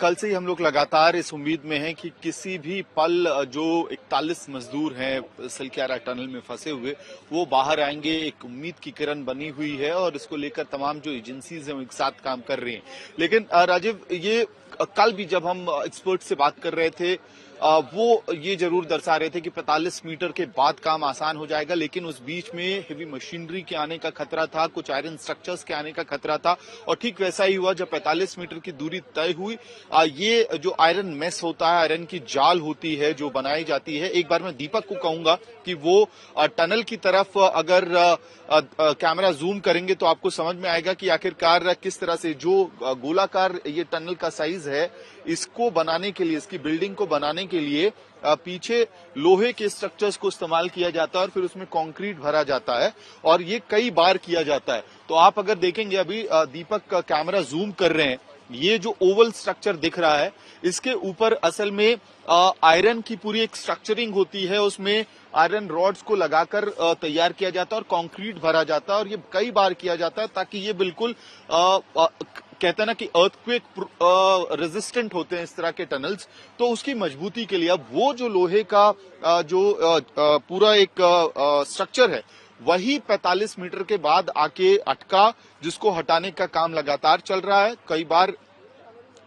कल से ही हम लोग लगातार इस उम्मीद में हैं कि किसी भी पल जो 41 मजदूर हैं सलक्यारा टनल में फंसे हुए वो बाहर आएंगे। एक उम्मीद की किरण बनी हुई है और इसको लेकर तमाम जो एजेंसीज हैं वो एक साथ काम कर रही हैं। लेकिन राजीव, ये कल भी जब हम एक्सपर्ट से बात कर रहे थे वो ये जरूर दर्शा रहे थे कि 45 मीटर के बाद काम आसान हो जाएगा, लेकिन उस बीच में हेवी मशीनरी के आने का खतरा था, कुछ आयरन स्ट्रक्चर्स के आने का खतरा था और ठीक वैसा ही हुआ। जब 45 मीटर की दूरी तय हुई, ये जो आयरन मेस होता है, आयरन की जाल होती है जो बनाई जाती है, एक बार मैं दीपक को कहूंगा कि वो टनल की तरफ अगर कैमरा जूम करेंगे तो आपको समझ में आएगा कि आखिरकार किस तरह से जो गोलाकार ये टनल का साइज है, इसको बनाने के लिए, इसकी बिल्डिंग को बनाने के लिए पीछे लोहे के स्ट्रक्चर्स को इस्तेमाल किया जाता है और फिर उसमें कंक्रीट भरा जाता है और ये कई बार किया जाता है। तो आप अगर देखेंगे, अभी दीपक का कैमरा जूम कर रहे हैं, ये जो ओवल स्ट्रक्चर दिख रहा है इसके ऊपर असल में आयरन की पूरी एक स्ट्रक्चरिंग होती है, उसमें आयरन रॉड्स को लगाकर तैयार किया जाता है और कंक्रीट भरा जाता है और ये कई बार किया जाता है ताकि ये बिल्कुल कहते हैं ना कि अर्थक्वेक रेजिस्टेंट होते हैं इस तरह के टनल्स, तो उसकी मजबूती के लिए अब वो जो लोहे का जो पूरा एक स्ट्रक्चर है वही 45 मीटर के बाद आके अटका, जिसको हटाने का काम लगातार चल रहा है। कई बार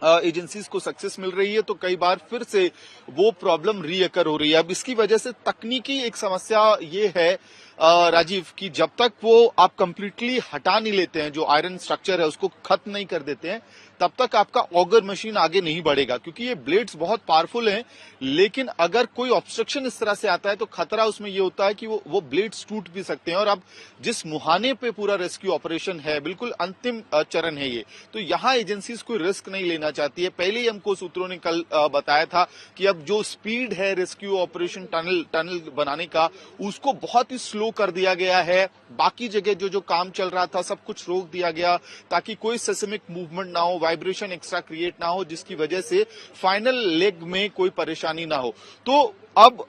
एजेंसीज को सक्सेस मिल रही है तो कई बार फिर से वो प्रॉब्लम रीअकर हो रही है। अब इसकी वजह से तकनीकी एक समस्या ये है राजीव, कि जब तक वो आप कंप्लीटली हटा नहीं लेते हैं, जो आयरन स्ट्रक्चर है उसको खत्म नहीं कर देते हैं, तब तक आपका ऑगर मशीन आगे नहीं बढ़ेगा, क्योंकि ये ब्लेड्स बहुत पावरफुल हैं। लेकिन अगर कोई ऑब्स्ट्रक्शन इस तरह से आता है तो खतरा उसमें ये होता है कि वो ब्लेड्स टूट भी सकते हैं। और अब जिस मुहाने पे पूरा रेस्क्यू ऑपरेशन है, बिल्कुल अंतिम चरण है ये, तो यहाँ एजेंसीज कोई रिस्क नहीं लेना चाहती है। पहले ही हमको सूत्रों ने कल बताया था कि अब जो स्पीड है रेस्क्यू ऑपरेशन टनल बनाने का, उसको बहुत ही स्लो कर दिया गया है। बाकी जगह जो काम चल रहा था सब कुछ रोक दिया गया ताकि कोई सेस्मिक मूवमेंट ना हो, वाइब्रेशन एक्स्ट्रा क्रिएट ना हो, जिसकी वजह से फाइनल लेग में कोई परेशानी ना हो। तो अब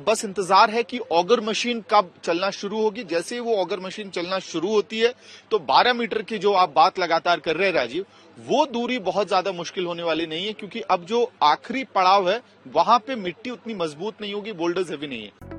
बस इंतजार है कि ऑगर मशीन कब चलना शुरू होगी। जैसे ही वो ऑगर मशीन चलना शुरू होती है तो 12 मीटर की जो आप बात लगातार कर रहे हैं राजीव, वो दूरी बहुत ज्यादा मुश्किल होने वाली नहीं है, क्योंकि अब जो आखिरी पड़ाव है वहां पे मिट्टी उतनी मजबूत नहीं होगी, बोल्डर्स हैवी नहीं है।